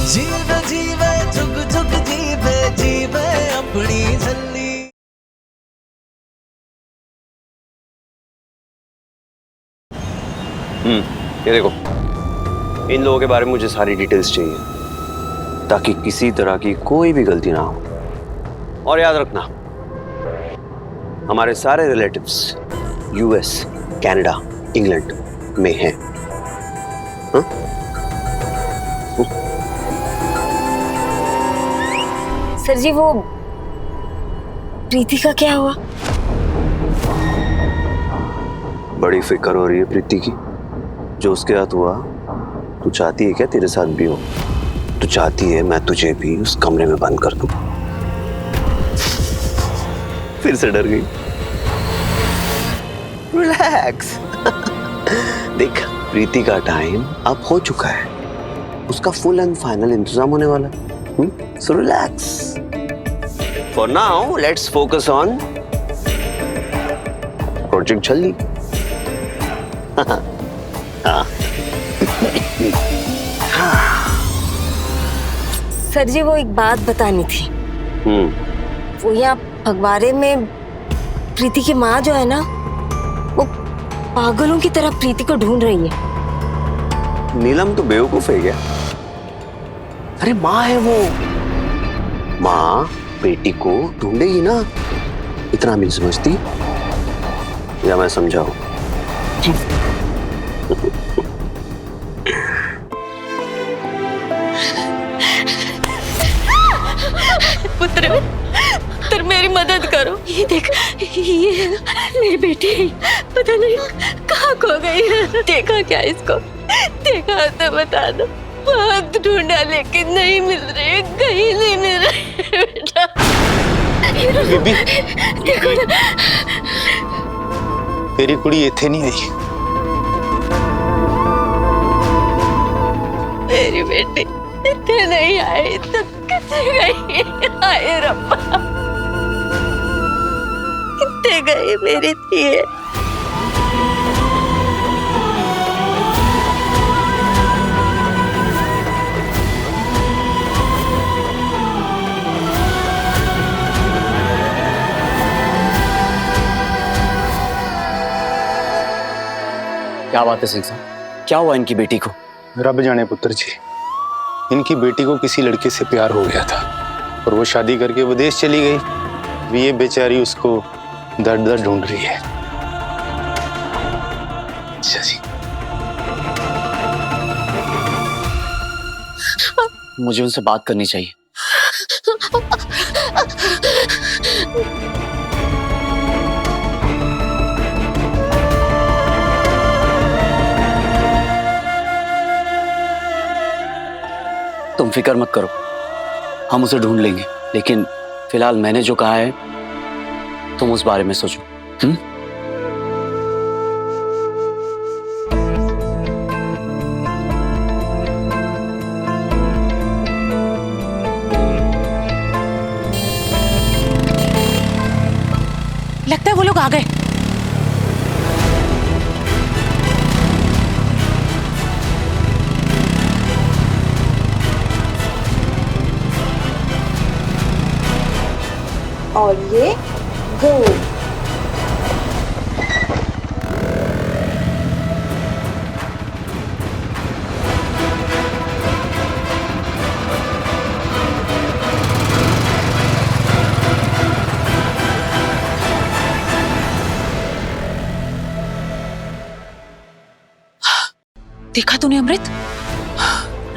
जीवे जीवे झुक झुक जीवे जीवे अपनी झल्ली। ये देखो, इन लोगों के बारे में मुझे सारी डिटेल्स चाहिए ताकि किसी तरह की कोई भी गलती ना हो। और याद रखना, हमारे सारे रिलेटिव्स यूएस, कनाडा, इंग्लैंड में हैं। हाँ? सर जी, वो प्रीति का क्या हुआ? बड़ी फिक्र हो रही है प्रीति की। जो उसके साथ हुआ, तू चाहती है क्या तेरे साथ भी हो? तू चाहती है मैं तुझे भी उस कमरे में बंद कर दूं? फिर से डर गई। रिलैक्स। देख, प्रीति का टाइम अब हो चुका है, उसका फुल एंड फाइनल इंतजाम होने वाला है। So relax. For now, let's focus on Project Jhalli. Sir ji, वो एक बात बतानी थी। वो यहाँ फगवाड़े में प्रीति की माँ जो है ना, वो पागलों की तरह प्रीति को ढूंढ रही है। नीलम तो बेवकूफ है क्या? अरे माँ है वो। माँ बेटी को ढूंढेगी ना, इतना नहीं समझती? या मैं समझाऊं? पुत्र, पुत्र मेरी मदद करो। ये देख, ये मेरी बेटी पता नहीं कहाँ खो गई है। देखा क्या इसको? देखा तो बता दो। बहुत ढूंढा लेकिन नहीं मिल रही, कहीं नहीं मिल रही बेटा। बेबी, देखो ना, तेरी कुड़ी इत्थे नहीं आई। मेरी बेटी इतने नहीं आई तो कितने गई? आए रब्बा, कितने गई मेरी थी। क्या बात है सिंह साहब, क्या हुआ इनकी बेटी को? रब जाने पुत्र जी, इनकी बेटी को किसी लड़के से प्यार हो गया था और वो शादी करके विदेश चली गई। अभी ये बेचारी उसको दर दर ढूंढ रही है। अच्छा जी, मुझे उनसे बात करनी चाहिए। तुम फिक्र मत करो, हम उसे ढूंढ लेंगे। लेकिन फिलहाल मैंने जो कहा है, तुम उस बारे में सोचो। लगता है वो लोग आ गए। और ये गो। देखा तूने अमृत?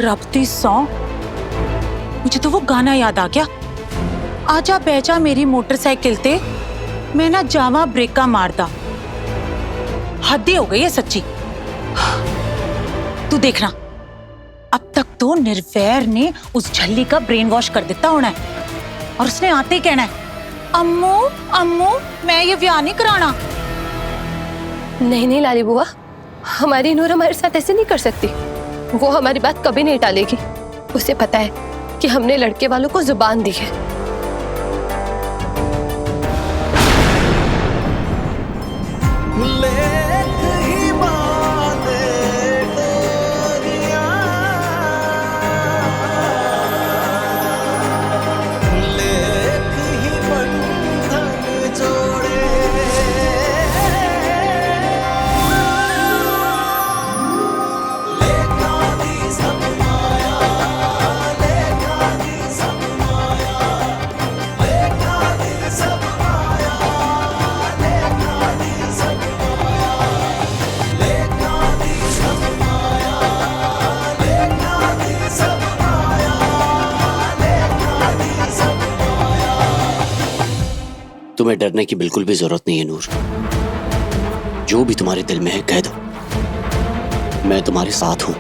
रब्ती सौ, मुझे तो वो गाना याद आ गया। आजा बैजा मेरी मोटरसाइकिल ते, मैं ना जावा ब्रेका मारदा। हद हो गई है सच्ची। तू देखना, अब तक तो निर्वैर ने उस झल्ली का ब्रेन वॉश कर देता होना है और उसने आते ही कहना है, अम्मू अम्मू मैं ये ब्याह नहीं कराना। नहीं नहीं लाली बुआ, हमारी नूर हमारे साथ ऐसे नहीं कर सकती। वो हमारी बात कभी नहीं टालेगी। उसे पता है कि हमने लड़के वालों को जुबान दी है। तुम्हें डरने की बिल्कुल भी जरूरत नहीं है नूर। जो भी तुम्हारे दिल में है कह दो, मैं तुम्हारे साथ हूं।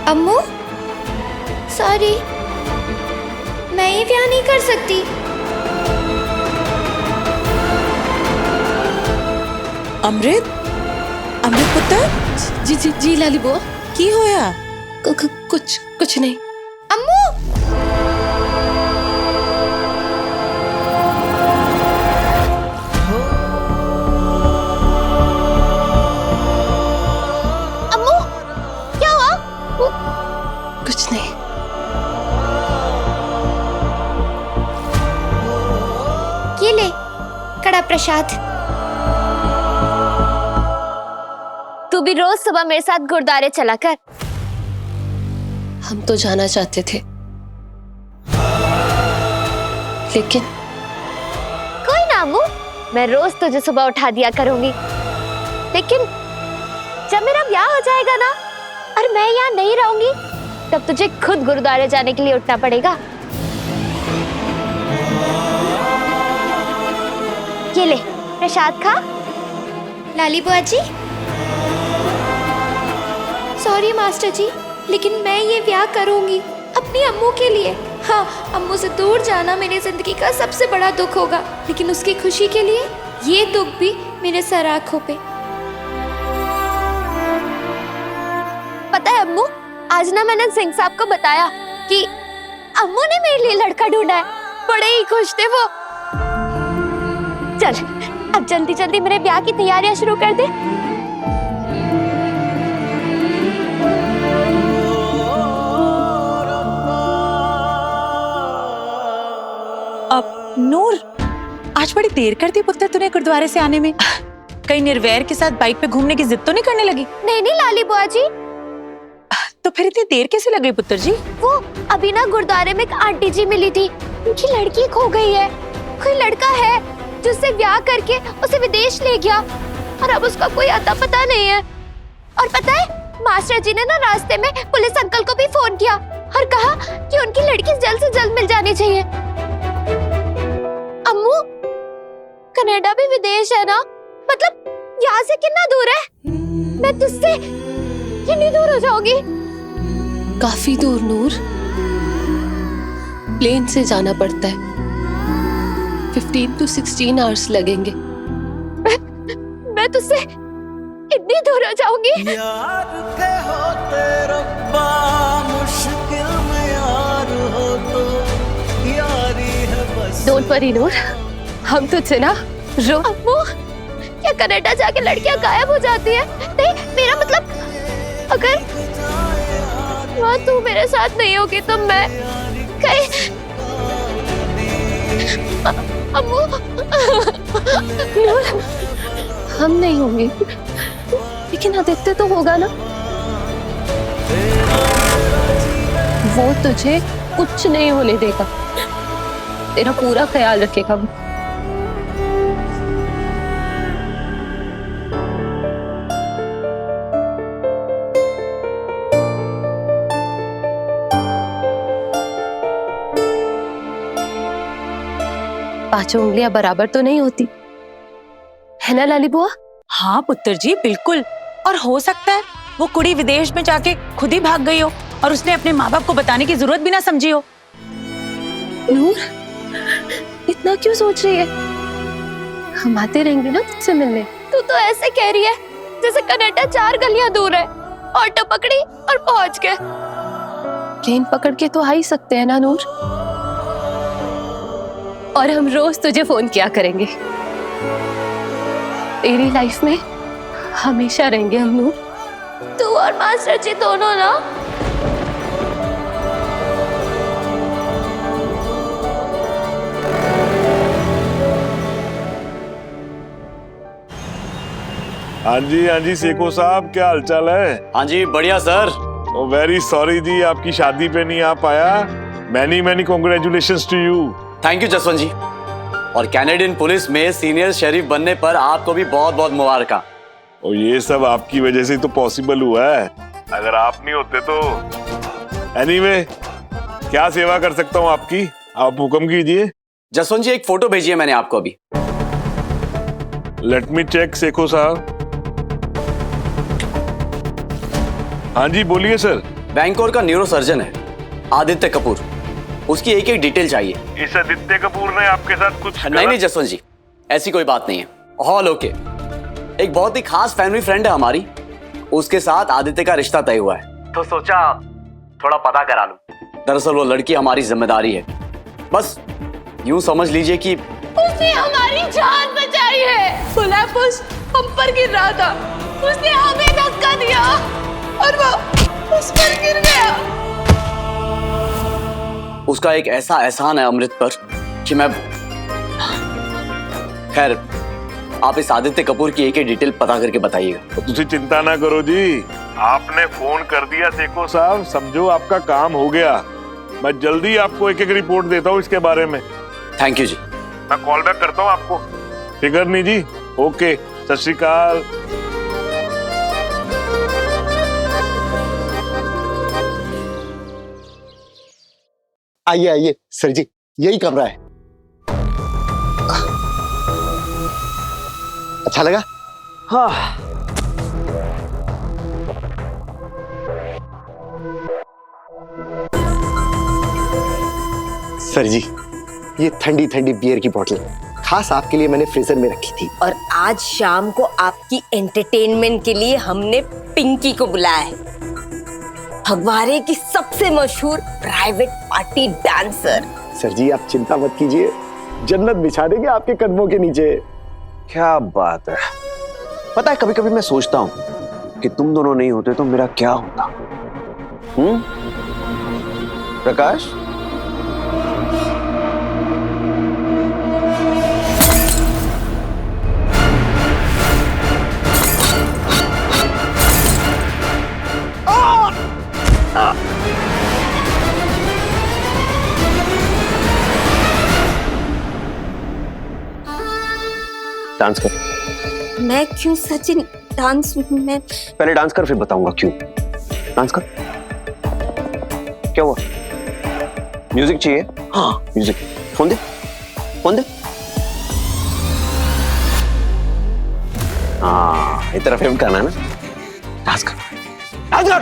अम्मू सॉरी, मैं ये ब्याह नहीं कर सकती। अमृत, अमृत पुत्र, जी जी जी लाली बुआ। की होया? कुछ नहीं। अम्मू अम्मू क्या हुआ? कुछ नहीं। ये ले कड़ा प्रसाद। तू भी रोज सुबह मेरे साथ गुरुद्वारे चला कर। हम तो जाना चाहते थे, लेकिन कोई ना अम्मू, मैं रोज तुझे सुबह उठा दिया करूंगी। लेकिन जब मेरा ब्याह हो जाएगा ना और मैं यहाँ नहीं रहूंगी, तब तुझे खुद गुरुद्वारे जाने के लिए उठना पड़ेगा। ये ले प्रसाद खा। लाली बुआ जी। सॉरी मास्टर जी, लेकिन मैं ये ब्याह करूंगी अपनी अम्मू के लिए। हाँ, अम्मू से दूर जाना मेरी जिंदगी का सबसे बड़ा दुख होगा, लेकिन उसकी खुशी के लिए ये दुख भी मेरे सर आंखों पे। पता है अम्मू, आज ना मैंने सिंह साहब को बताया कि अम्मू ने मेरे लिए लड़का ढूंढा है। बड़े ही खुश थे वो। चल अब जल्दी जल्दी मेरे ब्याह की तैयारियां शुरू कर दे। अब नूर, आज बड़ी देर कर दी पुत्र तूने गुरुद्वारे से आने में। कहीं निर्वैर के साथ बाइक पे घूमने की जिद तो नहीं करने लगी? नहीं नहीं लाली बुआ जी। तो फिर इतनी देर कैसे लग गई पुत्र जी? वो अभी ना गुरुद्वारे में एक आंटी जी मिली थी, उनकी लड़की खो गई है। कोई लड़का है जो उससे ब्याह करके उसे विदेश ले गया और अब उसका कोई अता पता नहीं है। और पता है, मास्टर जी ने ना रास्ते में पुलिस अंकल को भी फोन किया और कहा कि उनकी लड़की जल्द से जल्द मिल जानी चाहिए। अम्मू, कनाडा भी विदेश है ना, मतलब यहाँ से कितना दूर है? मैं तुझसे कितनी दूर हो जाऊंगी? काफी दूर नूर, प्लेन से जाना पड़ता है। 15 to 16 आवर्स लगेंगे। मैं तुझसे इतनी दूर हो जाऊंगी? यार के होते रब्बा, मुश्किल में यार हो तो यारी है बस। डोंट वरी नूर, हम तुझसे ना रो। अम्मू, क्या कनाडा जाके लड़कियां गायब हो जाती है? नहीं, मेरा मतलब अगर वहाँ तू मेरे साथ नहीं होगी तो मैं कहीं। अम्मू नूर, हम नहीं होंगे, लेकिन आदित्य तो होगा ना। वो तुझे कुछ नहीं होने देगा, तेरा पूरा ख्याल रखेगा वो। पांचों उंगलियां बराबर तो नहीं होती है ना लाली बुआ? हाँ पुत्र जी, बिल्कुल। और हो सकता है वो कुड़ी विदेश में जाके खुद ही भाग गई हो और उसने अपने माँ बाप को बताने की जरूरत भी ना समझी हो। नूर, इतना क्यों सोच रही है? हम आते रहेंगे ना तुझसे मिलने। तू तो ऐसे कह रही है जैसे कनाडा 4 गलियां दूर है। ऑटो पकड़ी और पहुंच गए। प्लेन पकड़ के तो आ ही सकते हैं ना नूर, और हम रोज तुझे फोन किया करेंगे। तेरी लाइफ में हमेशा रहेंगे हम नूर। तू और मास्टर जी दोनों ना। हाँ जी सेको साहब, क्या हालचाल है? हाँ जी बढ़िया सर। ओ वेरी सॉरी जी, आपकी शादी पे नहीं आ पाया। Many congratulations to you. Thank you Jaswant ji. और कैनेडियन पुलिस में सीनियर शेरिफ बनने पर आपको भी बहुत बहुत मुबारक। और ये सब आपकी वजह से तो पॉसिबल हुआ है, अगर आप नहीं होते तो। एनीवे, क्या सेवा कर सकता हूँ आपकी? आप हुक्म कीजिए। जसवंत जी, एक फोटो भेजी है मैंने आपको अभी। लेट मी चेक सेखो साहब। हाँ जी बोलिए सर। बैंकोर का न्यूरो सर्जन है आदित्य कपूर, उसकी एक एक डिटेल चाहिए। इस आदित्य कपूर ने आपके साथ कुछ नहीं जसवंत जी, ऐसी कोई बात नहीं है, ऑल ओके। एक बहुत ही खास फैमिली फ्रेंड है हमारी, उसके साथ आदित्य का रिश्ता तय हुआ है, तो सोचा थोड़ा पता करा लूं। दरअसल वो लड़की हमारी जिम्मेदारी है, बस यूं समझ लीजिए कि उसने हमारी जान बचाई है। फुलापुस हम पर गिर रहा था, उसने हमें धक्का दिया और वो उस पर गिर गया। उसका एक ऐसा एहसान है अमृत पर कि मैं, खैर आप इस आदित्य कपूर की एक एक डिटेल पता करके बताइएगा। तुझे चिंता ना करो जी, आपने फोन कर दिया सेखो साहब, समझो आपका काम हो गया। मैं जल्दी आपको एक एक रिपोर्ट देता हूँ इसके बारे में। थैंक यू जी। मैं कॉल बैक करता हूँ आपको। फिकर नहीं जी, ओके, सत श्री अकाल। आइए आइए सर जी, यही कमरा है। अच्छा लगा? हाँ, सर जी, ये ठंडी ठंडी बियर की बोतल खास आपके लिए मैंने फ्रीजर में रखी थी। और आज शाम को आपकी एंटरटेनमेंट के लिए हमने पिंकी को बुलाया है, फगवाड़े की सबसे मशहूर प्राइवेट पार्टी डांसर। सर जी आप चिंता मत कीजिए, जन्नत बिछा देंगे आपके कदमों के नीचे। क्या बात है। पता है कभी कभी मैं सोचता हूं कि तुम दोनों नहीं होते तो मेरा क्या होता। प्रकाश, डांस कर। मैं क्यों सचिन डांस में? पहले डांस कर फिर बताऊंगा क्यों। डांस कर। क्या हुआ? म्यूजिक चाहिए? हाँ म्यूजिक। फोन दे, फोन दे। हाँ इस तरफ करना है ना। डांस कर, डांस कर।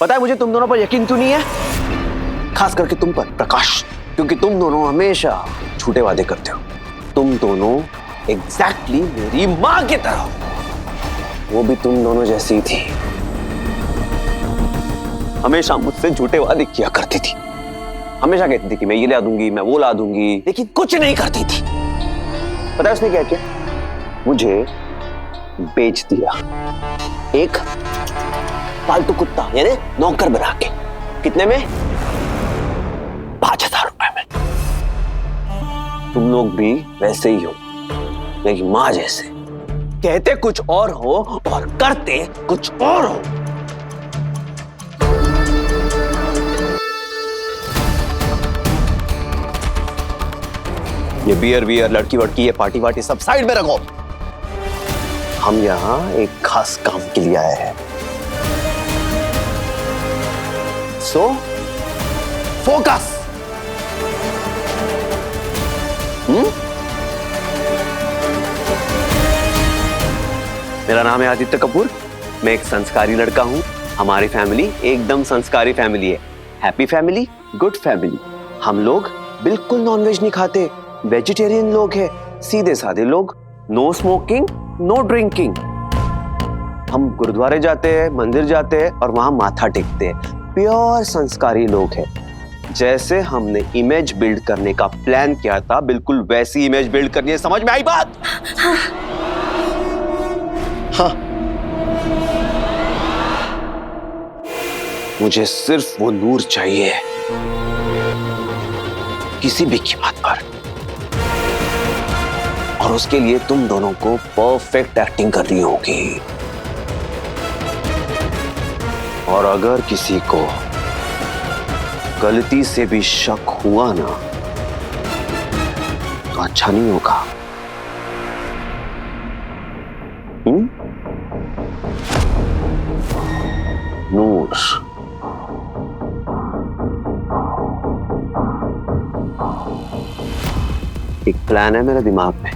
पता है मुझे तुम दोनों पर यकीन क्यों नहीं है? खास करके तुम पर प्रकाश, क्योंकि तुम दोनों हमेशा झूठे वादे करते हो। तुम दोनों एग्जैक्टली मेरी माँ की तरह, वो भी तुम दोनों जैसी ही थी। हमेशा मुझसे झूठे वादे किया करती थी, हमेशा कहती थी कि मैं ये ला दूंगी, मैं वो ला दूंगी, लेकिन कुछ नहीं करती थी। पता है उसने क्या किया? मुझे बेच दिया, एक पालतू कुत्ता यानी नौकर बना के। कितने में? 5,000 रुपए में। तुम लोग भी वैसे ही हो, मेरी माँ जैसे, कहते कुछ और हो और करते कुछ और हो। ये बियर वियर, लड़की वड़की, ये पार्टी वार्टी सब साइड में रखो। हम यहाँ एक खास काम के लिए आए हैं। So focus. मेरा नाम है आदित्य कपूर, मैं एक संस्कारी लड़का हूं। हमारी फैमिली एकदम संस्कारी फैमिली है, हैप्पी फैमिली, गुड फैमिली। हम लोग बिल्कुल नॉनवेज नहीं खाते, वेजिटेरियन लोग हैं, सीधे साधे लोग, नो स्मोकिंग, नो ड्रिंकिंग। हम गुरुद्वारे जाते हैं, मंदिर जाते हैं और वहां माथा टेकते हैं। प्योर संस्कारी लोग हैं। जैसे हमने इमेज बिल्ड करने का प्लान किया था, बिल्कुल वैसी इमेज बिल्ड करनी है। समझ में आई बात? हाँ। मुझे सिर्फ वो नूर चाहिए, किसी भी कीमत पर, और उसके लिए तुम दोनों को परफेक्ट एक्टिंग करनी होगी। और अगर किसी को गलती से भी शक हुआ ना, तो अच्छा नहीं होगा। प्लान है मेरे दिमाग में।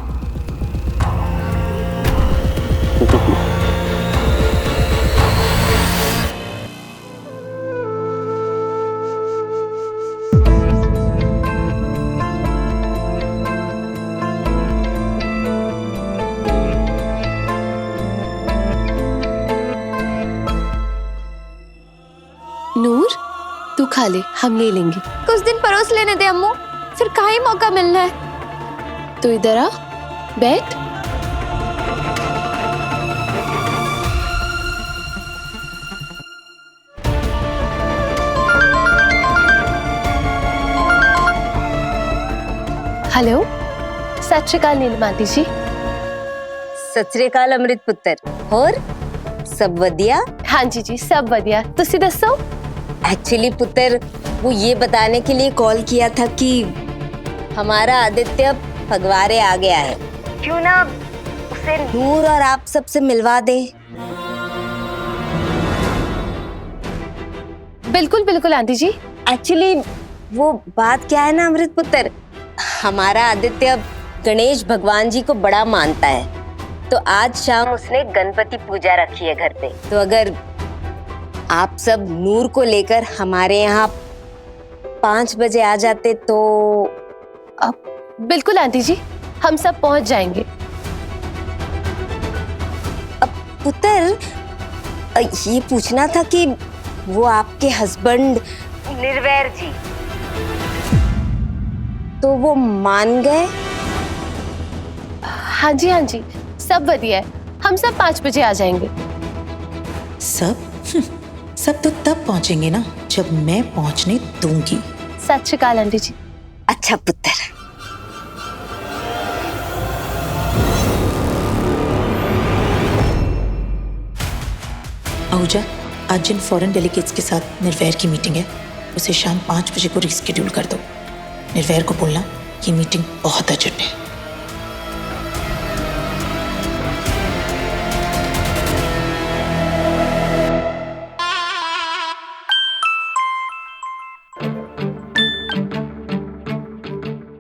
नूर, तू खा ले, हम ले लेंगे। कुछ दिन परोस लेने दे अम्मू, फिर कहाँ ही मौका मिलना है। तू इधर आ, बैठ। हेलो, सत श्री अकाल नीलम आंटी जी। सत श्री अकाल अमृत पुत्र। और सब वधिया? हाँ जी जी, सब बढ़िया। तुसी दसो। एक्चुअली पुत्र, वो ये बताने के लिए कॉल किया था कि हमारा आदित्य फगवारे आ गया है, क्यों ना उसे नूर और आप सबसे मिलवा दे। बिल्कुल बिल्कुल आंटी जी। एक्चुअली वो बात क्या है ना अमृत पुत्र, हमारा आदित्य गणेश भगवान जी को बड़ा मानता है, तो आज शाम उसने गणपति पूजा रखी है घर पे। तो अगर आप सब नूर को लेकर हमारे यहाँ 5 बजे आ जाते तो। अब बिल्कुल आंटी जी, हम सब पहुंच जाएंगे। अब पुत्र, ये पूछना था कि वो आपके हस्बैंड निर्वैर जी, तो वो मान गए? हाँ जी, सब बढ़िया है। हम सब 5 बजे आ जाएंगे। सब तो तब पहुंचेंगे ना जब मैं पहुंचने दूंगी। सत श्री अकाल आंटी जी। अच्छा पुत्र। आहूजा, आज जिन फॉरेन डेलीगेट्स के साथ निर्वैर की मीटिंग है, उसे शाम 5 बजे को रिस्केड्यूल कर दो। निर्वैर को बोलना ये मीटिंग बहुत अर्जेंट है।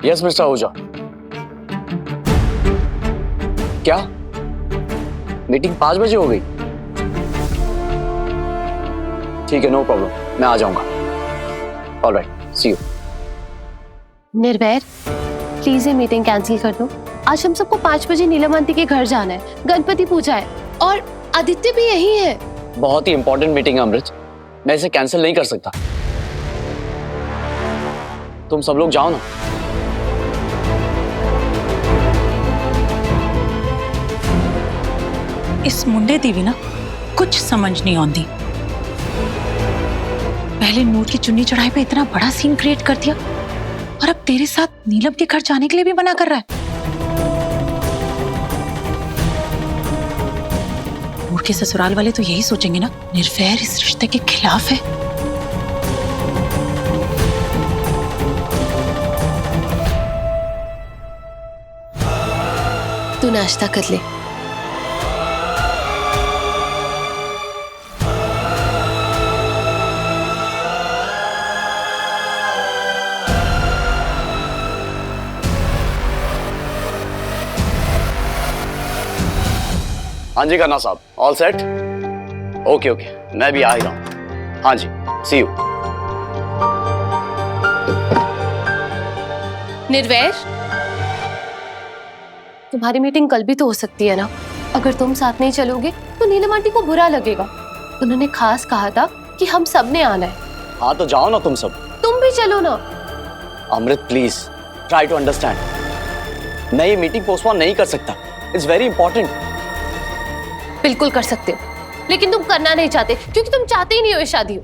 Yes mister Ahuja. क्या मीटिंग 5 बजे हो गई? ठीक है, नो प्रॉब्लम, मैं आ जाऊंगा। Alright, see you. Nirvair, please ये मीटिंग कैंसिल कर दो। आज हम सबको 5 बजे नीलम आंटी के घर जाना है, गणपति पूजा है और आदित्य भी यही है। बहुत ही इंपॉर्टेंट मीटिंग है अमृत, मैं इसे कैंसिल नहीं कर सकता। तुम सब लोग जाओ ना। इस मुंडे दी भी ना कुछ समझ नहीं आती। पहले नूर की चुन्नी चढ़ाई पे इतना बड़ा सीन क्रिएट कर दिया और अब तेरे साथ नीलम के घर जाने के लिए भी मना कर रहा है। नूर के ससुराल वाले तो यही सोचेंगे ना, निर्वैर इस रिश्ते के खिलाफ है। तू नाश्ता कर ले। हाँ जी करना साहब, ऑल सेट? ओके ओके, मैं भी आ ही रहा हूँ। हाँ जी, सी यू। निर्वैर, तुम्हारी मीटिंग कल भी तो हो सकती है ना। अगर तुम साथ नहीं चलोगे तो नीलम आंटी को बुरा लगेगा। उन्होंने खास कहा था कि हम सब ने आना है। हाँ तो जाओ ना तुम सब। तुम भी चलो ना। अमृत प्लीज ट्राई टू अंडरस्टैंड। मैं ये मीटिंग पोस्टपोन नहीं कर सकता, इट्स वेरी इंपॉर्टेंट। बिल्कुल कर सकते हो, लेकिन तुम करना नहीं चाहते क्योंकि तुम चाहते ही नहीं हो ये शादी हो।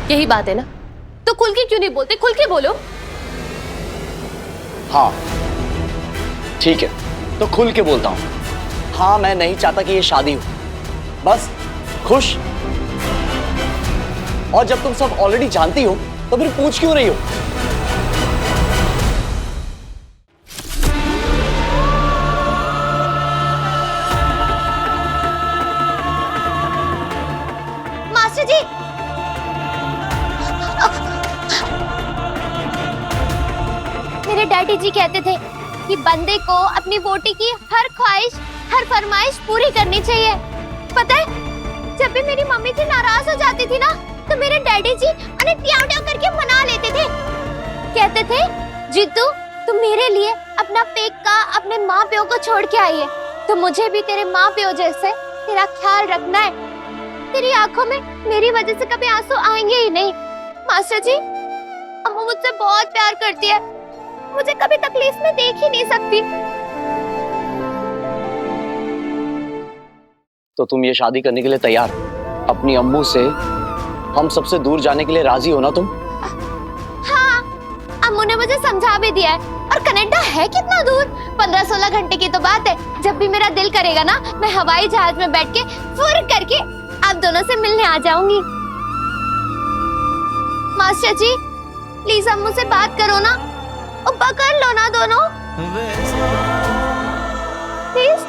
यही बात है ना, तो खुल के क्यों नहीं बोलते? खुल के बोलो। हाँ ठीक है, तो खुल के बोलता हूँ। हाँ, मैं नहीं चाहता कि ये शादी हो, बस खुश। और जब तुम सब ऑलरेडी जानती हो तो फिर पूछ क्यों रही हो? मास्टर जी, मेरे डैडी जी कहते थे कि बंदे को अपनी वोटी की हर ख्वाहिश, हर फरमाइश पूरी करनी चाहिए। पता है, जब भी मेरी मम्मी जी नाराज हो जाती थी ना, तो मेरे डैडी जी उन्हें ट्याव ट्याव करके मना लेते थे। कहते थे, जीतू तुम मेरे लिए अपना पेका, अपने माँ प्यो को छोड़ के आई है, तो मुझे भी तेरे माँ प्यो जैसे तेरा ख्याल रखना है। तेरी आंखों में मेरी वजह से कभी आंसू आएंगे ही नहीं। मास्टर जी, अम्मू मुझसे बहुत प्यार करती है, मुझे कभी तकलीफ में देख ही नहीं सकती। तो तुम ये शादी करने के लिए तैयार? अपनी अम्मू से हम सबसे दूर जाने के लिए राजी हो ना तुम? हाँ, अम्मू ने मुझे समझा भी दिया है। और कनाडा है कितना दूर, 15-16 घंटे की तो बात है। जब भी मेरा दिल करेगा ना, मैं हवाई जहाज में बैठ के फुर करके आप दोनों से मिलने आ जाऊंगी। मास्टर जी, प्लीज अम्मू से बात करो ना, और पकड़ लो ना दोनों, प्लीज।